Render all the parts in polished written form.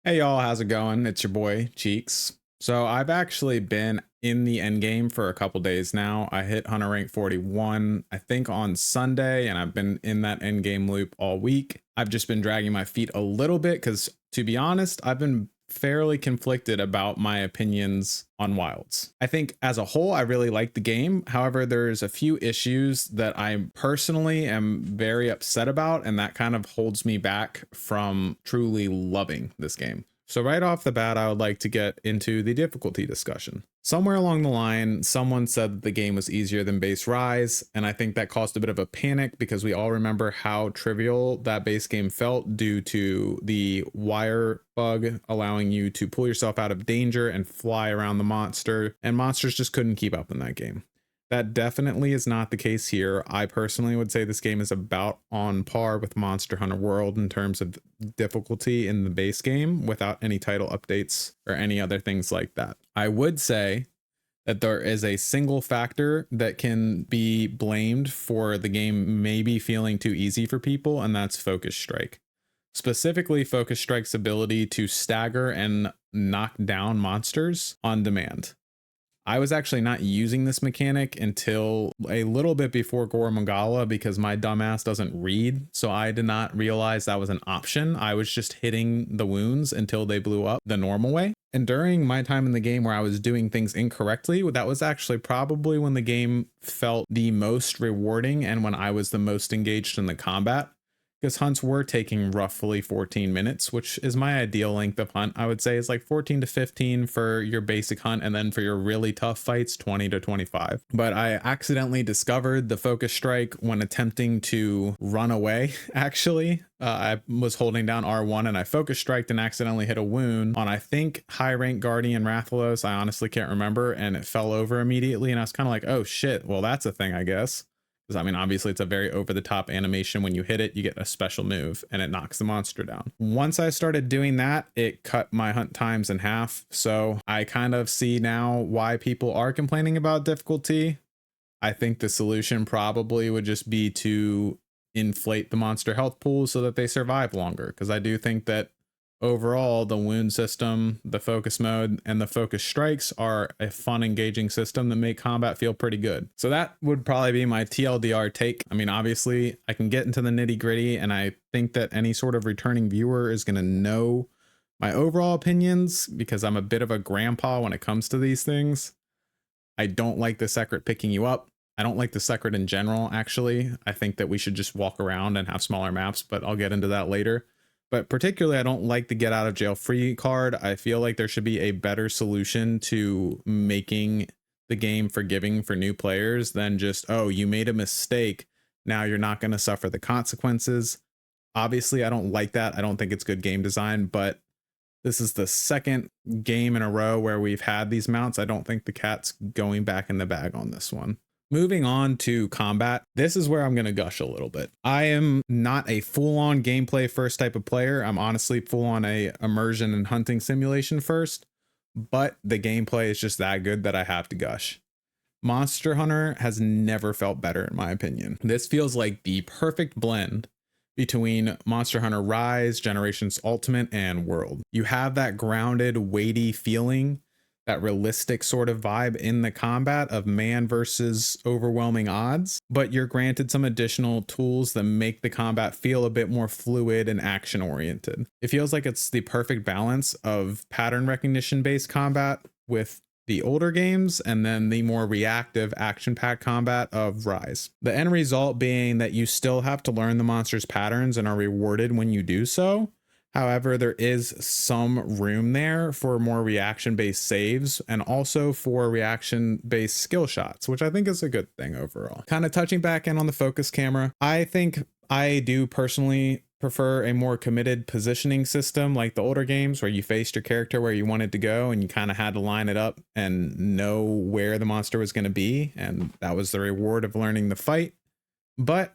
Hey y'all, how's it going? It's your boy Cheeks. So I've actually been in the end game for a couple days now. I hit hunter rank 41, I think on Sunday, and I've been in that end game loop all week. I've just been dragging my feet a little bit because, to be honest, I've been fairly conflicted about my opinions on Wilds. I think as a whole, I really like the game. However, there's a few issues that I personally am very upset about, and that kind of holds me back from truly loving this game. So right off the bat, I would like to get into the difficulty discussion. Somewhere along the line, someone said that the game was easier than base Rise, and I think that caused a bit of a panic because we all remember how trivial that base game felt due to the wire bug allowing you to pull yourself out of danger and fly around the monster, and monsters just couldn't keep up in that game. That definitely is not the case here. I personally would say this game is about on par with Monster Hunter World in terms of difficulty in the base game without any title updates or any other things like that. I would say that there is a single factor that can be blamed for the game maybe feeling too easy for people, and that's Focus Strike. Specifically, Focus Strike's ability to stagger and knock down monsters on demand. I was actually not using this mechanic until a little bit before Goromangala because my dumbass doesn't read, so I did not realize that was an option. I was just hitting the wounds until they blew up the normal way. And during my time in the game where I was doing things incorrectly, that was actually probably when the game felt the most rewarding and when I was the most engaged in the combat. Because hunts were taking roughly 14 minutes, which is my ideal length of hunt. I would say is like 14 to 15 for your basic hunt, and then for your really tough fights, 20 to 25. But I accidentally discovered the focus strike when attempting to run away, actually. I was holding down R1 and I focus striked and accidentally hit a wound on, I think, high rank Guardian Rathalos. I honestly can't remember, and it fell over immediately. And I was kind of like, oh shit, well, that's a thing, I guess. Because I mean, obviously it's a very over the top animation. When you hit it, you get a special move and it knocks the monster down. Once I started doing that, it cut my hunt times in half. So I kind of see now why people are complaining about difficulty. I think the solution probably would just be to inflate the monster health pool so that they survive longer. Because I do think that overall, the wound system, the focus mode, and the focus strikes are a fun, engaging system that make combat feel pretty good. So that would probably be my TLDR take. I mean, obviously, I can get into the nitty gritty, and I think that any sort of returning viewer is going to know my overall opinions because I'm a bit of a grandpa when it comes to these things. I don't like the Seikret picking you up. I don't like the Seikret in general, actually. I think that we should just walk around and have smaller maps, but I'll get into that later. But particularly, I don't like the get out of jail free card. I feel like there should be a better solution to making the game forgiving for new players than just, oh, you made a mistake, now you're not going to suffer the consequences. Obviously, I don't like that. I don't think it's good game design, but this is the second game in a row where we've had these mounts. I don't think the cat's going back in the bag on this one. Moving on to combat, this is where I'm going to gush a little bit. I am not a full-on gameplay first type of player. I'm honestly full-on a immersion and hunting simulation first, but the gameplay is just that good that I have to gush. Monster Hunter has never felt better in my opinion. This feels like the perfect blend between Monster Hunter Rise, Generations Ultimate, and World. You have that grounded, weighty feeling, that realistic sort of vibe in the combat of man versus overwhelming odds, but you're granted some additional tools that make the combat feel a bit more fluid and action oriented. It feels like it's the perfect balance of pattern recognition based combat with the older games and then the more reactive action-packed combat of Rise. The end result being that you still have to learn the monster's patterns and are rewarded when you do so. However, there is some room there for more reaction-based saves and also for reaction-based skill shots, which I think is a good thing overall. Kind of touching back in on the focus camera, I think I do personally prefer a more committed positioning system like the older games where you faced your character where you wanted to go and you kind of had to line it up and know where the monster was going to be, and that was the reward of learning the fight. But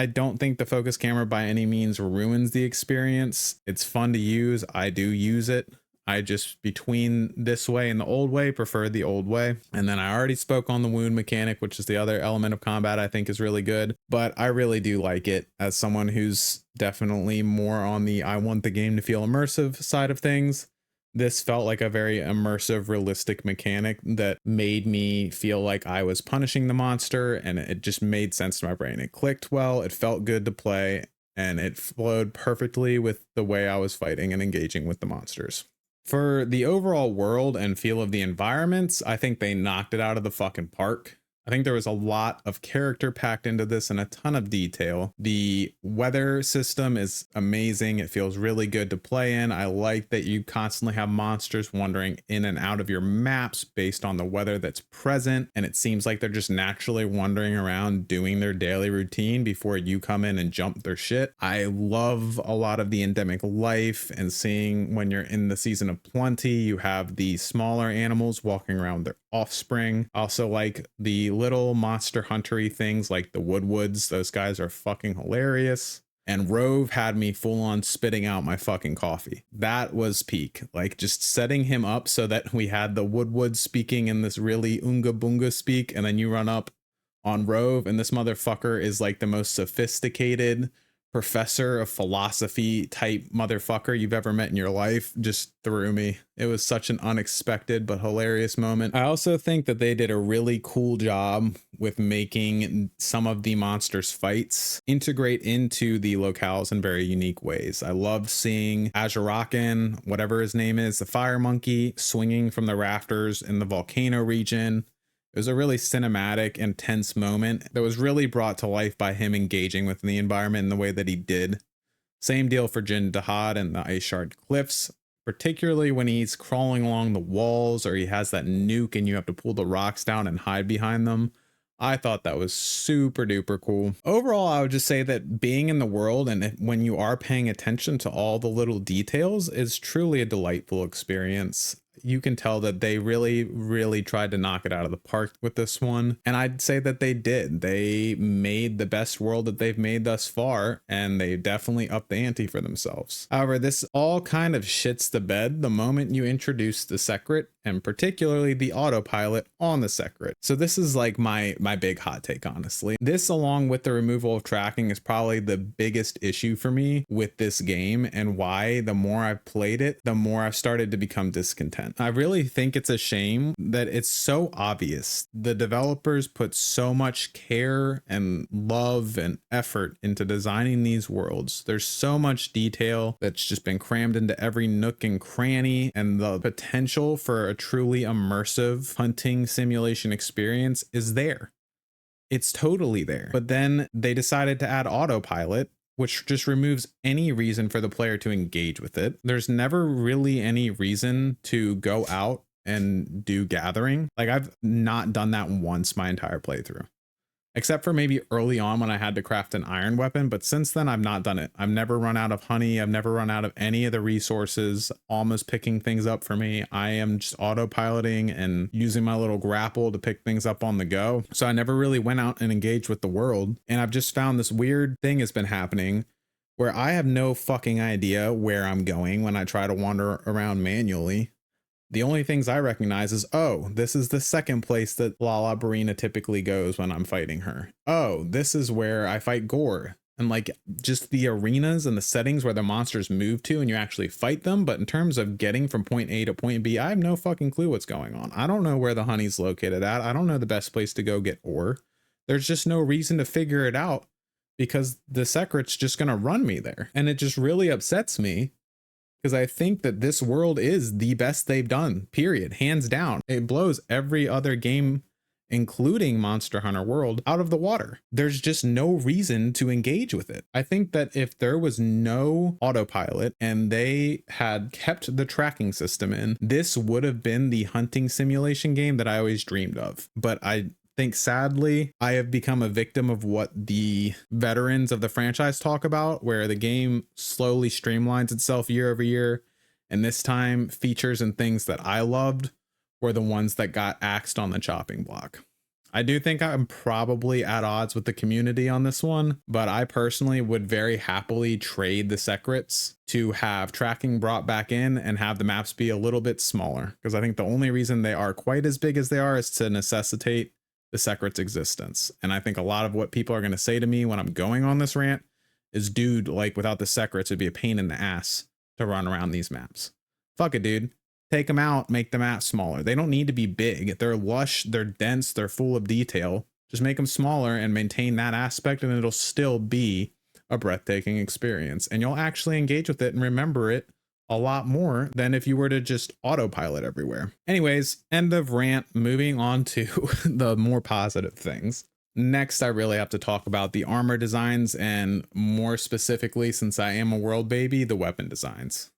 I don't think the focus camera by any means ruins the experience. It's fun to use. I do use it. I just, between this way and the old way, prefer the old way. And then I already spoke on the wound mechanic, which is the other element of combat I think is really good, but I really do like it as someone who's definitely more on the I want the game to feel immersive side of things. This felt like a very immersive, realistic mechanic that made me feel like I was punishing the monster, and it just made sense to my brain. It clicked well, it felt good to play, and it flowed perfectly with the way I was fighting and engaging with the monsters. For the overall world and feel of the environments, I think they knocked it out of the fucking park. I think there was a lot of character packed into this and a ton of detail. The weather system is amazing. It feels really good to play in. I like that you constantly have monsters wandering in and out of your maps based on the weather that's present. And it seems like they're just naturally wandering around doing their daily routine before you come in and jump their shit. I love a lot of the endemic life and seeing when you're in the season of plenty, you have the smaller animals walking around their offspring. I also like the little monster huntery things like the woodwoods. Those guys are fucking hilarious. And Rove had me full on spitting out my fucking coffee. That was peak. Like just setting him up so that we had the woodwood speaking in this really unga bunga speak, and then you run up on Rove and this motherfucker is like the most sophisticated professor of philosophy type motherfucker you've ever met in your life. Just threw me. It was such an unexpected but hilarious moment. I also think that they did a really cool job with making some of the monsters fights integrate into the locales in very unique ways. I loved seeing Azurakan, whatever his name is, the fire monkey, swinging from the rafters in the volcano region. It was a really cinematic, intense moment that was really brought to life by him engaging with the environment in the way that he did. Same deal for Jin Dahad and the Ice Shard Cliffs, particularly when he's crawling along the walls or he has that nuke and you have to pull the rocks down and hide behind them. I thought that was super duper cool. Overall, I would just say that being in the world and when you are paying attention to all the little details is truly a delightful experience. You can tell that they really tried to knock it out of the park with this one. And I'd say that they did. They made the best world that they've made thus far, and they definitely upped the ante for themselves. However, this all kind of shits the bed the moment you introduce the Seikret, and particularly the autopilot on the Seikret. So this is like my big hot take, honestly. This, along with the removal of tracking, is probably the biggest issue for me with this game, and why the more I've played it, the more I've started to become discontent. I really think it's a shame that it's so obvious. The developers put so much care and love and effort into designing these worlds. There's so much detail that's just been crammed into every nook and cranny, and the potential for a truly immersive hunting simulation experience is there. It's totally there. But then they decided to add autopilot, which just removes any reason for the player to engage with it. There's never really any reason to go out and do gathering. Like, I've not done that once my entire playthrough, except for maybe early on when I had to craft an iron weapon. But since then, I've not done it. I've never run out of honey. I've never run out of any of the resources almost picking things up for me. I am just autopiloting and using my little grapple to pick things up on the go. So I never really went out and engaged with the world. And I've just found this weird thing has been happening where I have no fucking idea where I'm going when I try to wander around manually. The only things I recognize is, oh, this is the second place that Lala Barina typically goes when I'm fighting her. Oh, this is where I fight Gore. And like just the arenas and the settings where the monsters move to and you actually fight them. But in terms of getting from point A to point B, I have no fucking clue what's going on. I don't know where the honey's located at. I don't know the best place to go get ore. There's just no reason to figure it out because the Seikret's just going to run me there. And it just really upsets me, because I think that this world is the best they've done, period, hands down. It blows every other game, including Monster Hunter World, out of the water. There's just no reason to engage with it. I think that if there was no autopilot and they had kept the tracking system in, this would have been the hunting simulation game that I always dreamed of. But I think sadly I have become a victim of what the veterans of the franchise talk about, where the game slowly streamlines itself year over year, and this time features and things that I loved were the ones that got axed on the chopping block. I do think I'm probably at odds with the community on this one, but I personally would very happily trade the Sekrets to have tracking brought back in and have the maps be a little bit smaller. Because I think the only reason they are quite as big as they are is to necessitate the Sekret's existence. And I think a lot of what people are going to say to me when I'm going on this rant is, dude, like without the Sekrets, it'd be a pain in the ass to run around these maps. Fuck it, dude. Take them out, make the map smaller. They don't need to be big. They're lush, they're dense, they're full of detail. Just make them smaller and maintain that aspect, and it'll still be a breathtaking experience. And you'll actually engage with it and remember it a lot more than if you were to just autopilot everywhere. Anyways, end of rant, moving on to the more positive things. Next, I really have to talk about the armor designs, and more specifically, since I am a world baby, the weapon designs.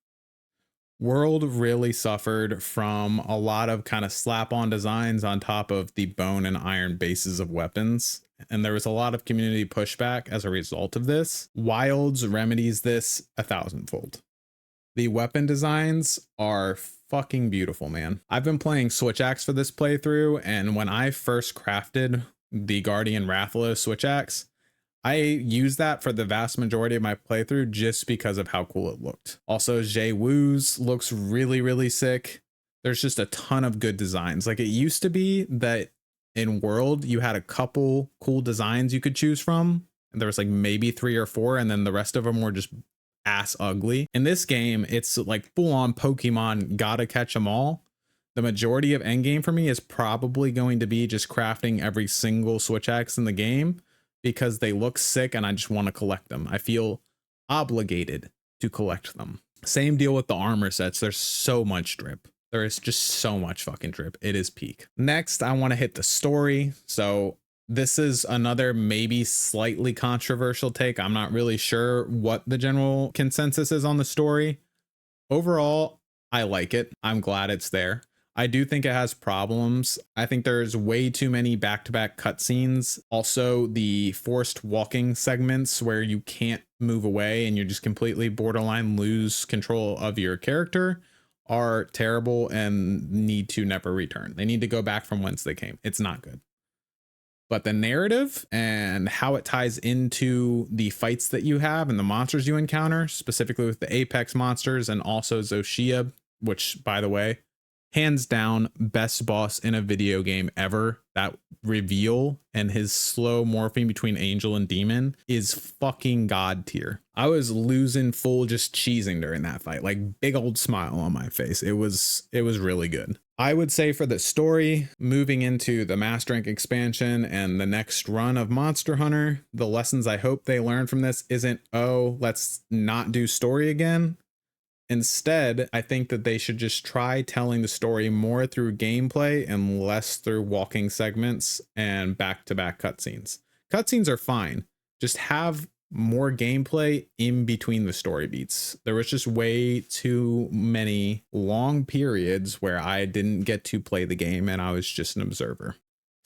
World really suffered from a lot of kind of slap-on designs on top of the bone and iron bases of weapons, and there was a lot of community pushback as a result of this. Wilds remedies this 1,000-fold. The weapon designs are fucking beautiful, man. I've been playing switch axe for this playthrough, and when I first crafted the Guardian Rathalos switch axe, I used that for the vast majority of my playthrough just because of how cool it looked. Also, Jay Woo's looks really, really sick. There's just a ton of good designs. Like, it used to be that in World, you had a couple cool designs you could choose from. And there was like maybe 3 or 4, and then the rest of them were just ass ugly. In this game, it's like full on Pokemon, gotta catch them all. The majority of endgame for me is probably going to be just crafting every single switch axe in the game, because they look sick and I just want to collect them. I feel obligated to collect them. Same deal with the armor sets. There's so much drip. There is just so much fucking drip. It is peak. Next, I want to hit the story. So this is another maybe slightly controversial take. I'm not really sure what the general consensus is on the story. Overall, I like it. I'm glad it's there. I do think it has problems. I think there's way too many back-to-back cutscenes. Also, the forced walking segments where you can't move away and you just completely borderline lose control of your character are terrible and need to never return. They need to go back from whence they came. It's not good. But the narrative and how it ties into the fights that you have and the monsters you encounter, specifically with the Apex monsters and also Zoshia, which, by the way, hands down, best boss in a video game ever. That reveal and his slow morphing between angel and demon is fucking god tier. I was losing full just cheesing during that fight, like big old smile on my face. It was really good. I would say for the story, moving into the Master Rank expansion and the next run of Monster Hunter, the lessons I hope they learn from this isn't, oh, let's not do story again. Instead, I think that they should just try telling the story more through gameplay and less through walking segments and back-to-back cutscenes. Cutscenes are fine. Just have more gameplay in between the story beats. There was just way too many long periods where I didn't get to play the game and I was just an observer.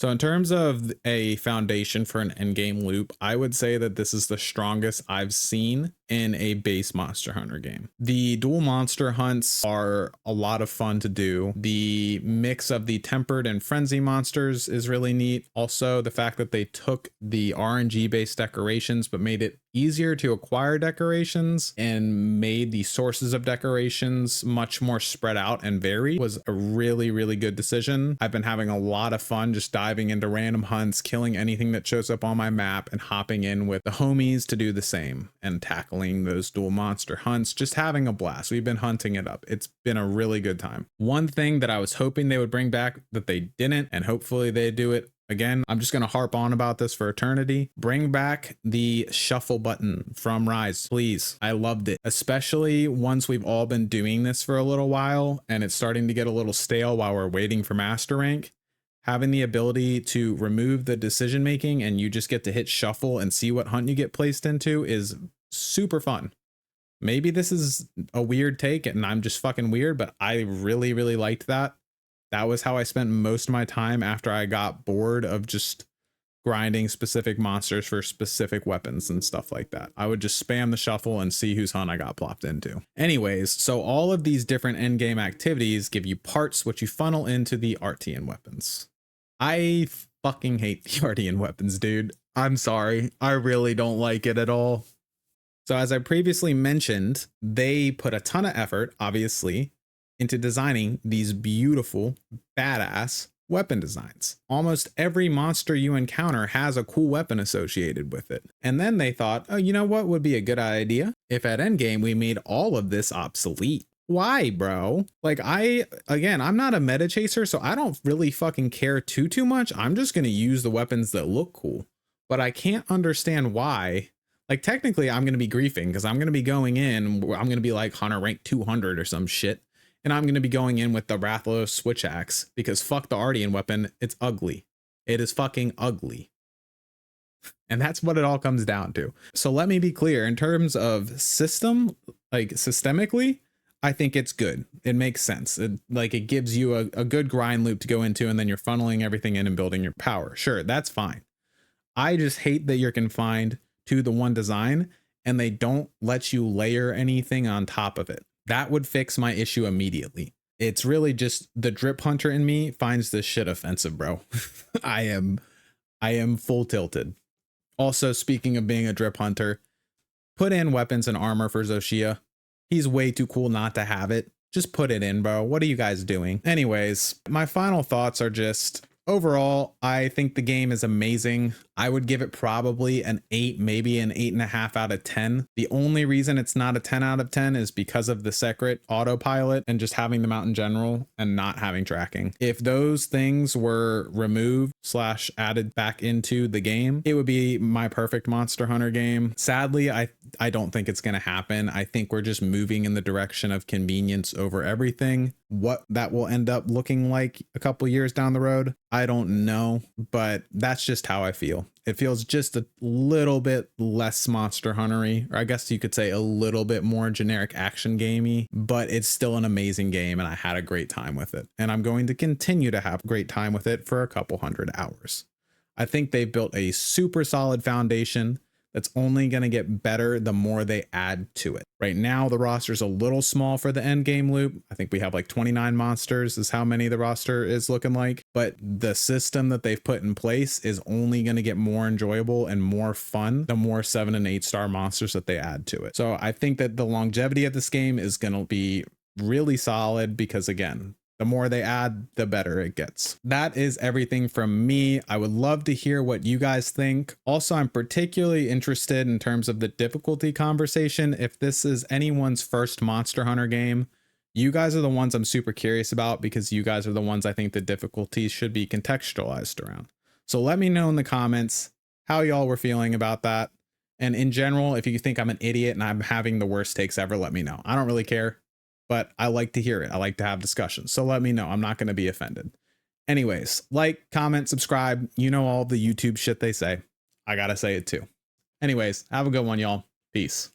So in terms of a foundation for an endgame loop, I would say that this is the strongest I've seen in a base Monster Hunter game. The dual monster hunts are a lot of fun to do. The mix of the tempered and frenzy monsters is really neat. Also, the fact that they took the RNG based decorations but made it easier to acquire decorations and made the sources of decorations much more spread out and varied was a really, really good decision. I've been having a lot of fun just diving into random hunts, killing anything that shows up on my map, and hopping in with the homies to do the same and tackling those dual monster hunts, just having a blast. We've been hunting it up. It's been a really good time. One thing that I was hoping they would bring back that they didn't, and hopefully they do it again, I'm just going to harp on about this for eternity. Bring back the shuffle button from Rise, please. I loved it, especially once we've all been doing this for a little while and it's starting to get a little stale while we're waiting for Master Rank. Having the ability to remove the decision making and you just get to hit shuffle and see what hunt you get placed into is super fun. Maybe this is a weird take and I'm just fucking weird, but I really, really liked that. That was how I spent most of my time after I got bored of just grinding specific monsters for specific weapons and stuff like that. I would just spam the shuffle and see whose hunt I got plopped into. Anyways, so all of these different endgame activities give you parts which you funnel into the Artian weapons. I fucking hate the Artian weapons, dude. I'm sorry. I really don't like it at all. So as I previously mentioned, they put a ton of effort, obviously, into designing these beautiful, badass weapon designs. Almost every monster you encounter has a cool weapon associated with it. And then they thought, oh, you know what would be a good idea? If at Endgame we made all of this obsolete. Why, bro? Like I'm not a meta chaser, so I don't really fucking care too much. I'm just going to use the weapons that look cool. But I can't understand why. Like technically I'm going to be griefing because I'm going to be going in, I'm going to be like Hunter rank 200 or some shit. And I'm going to be going in with the Rathalos switch axe because fuck the Artian weapon. It's ugly. It is fucking ugly. And that's what it all comes down to. So let me be clear, in terms of system, like systemically, I think it's good. It makes sense. It gives you a good grind loop to go into, and then you're funneling everything in and building your power. Sure, that's fine. I just hate that you're confined to the one design and they don't let you layer anything on top of it. That would fix my issue immediately. It's really just the drip hunter in me finds this shit offensive, bro. I am full tilted. Also, speaking of being a drip hunter, put in weapons and armor for Xochitl. He's way too cool not to have it. Just put it in, bro. What are you guys doing? Anyways, my final thoughts are just, overall, I think the game is amazing. I would give it probably an 8, maybe an 8.5 out of 10. The only reason it's not a 10 out of 10 is because of the Seikret autopilot and just having them out in general and not having tracking. If those things were removed / added back into the game, it would be my perfect Monster Hunter game. Sadly, I don't think it's going to happen. I think we're just moving in the direction of convenience over everything. What that will end up looking like a couple years down the road, I don't know, but that's just how I feel. It feels just a little bit less Monster Hunter-y, or I guess you could say a little bit more generic action gamey, but it's still an amazing game and I had a great time with it. And I'm going to continue to have a great time with it for a couple hundred hours. I think they've built a super solid foundation that's only going to get better the more they add to it. Right now, the roster's a little small for the end game loop. I think we have like 29 monsters is how many the roster is looking like. But the system that they've put in place is only going to get more enjoyable and more fun the more 7 and 8 star monsters that they add to it. So I think that the longevity of this game is going to be really solid because, again, the more they add, the better it gets. That is everything from me. I would love to hear what you guys think. Also, I'm particularly interested in terms of the difficulty conversation. If this is anyone's first Monster Hunter game, you guys are the ones I'm super curious about because you guys are the ones I think the difficulties should be contextualized around. So let me know in the comments how y'all were feeling about that. And in general, if you think I'm an idiot and I'm having the worst takes ever, let me know. I don't really care. But I like to hear it. I like to have discussions. So let me know. I'm not going to be offended. Anyways, like, comment, subscribe. You know all the YouTube shit they say. I got to say it too. Anyways, have a good one, y'all. Peace.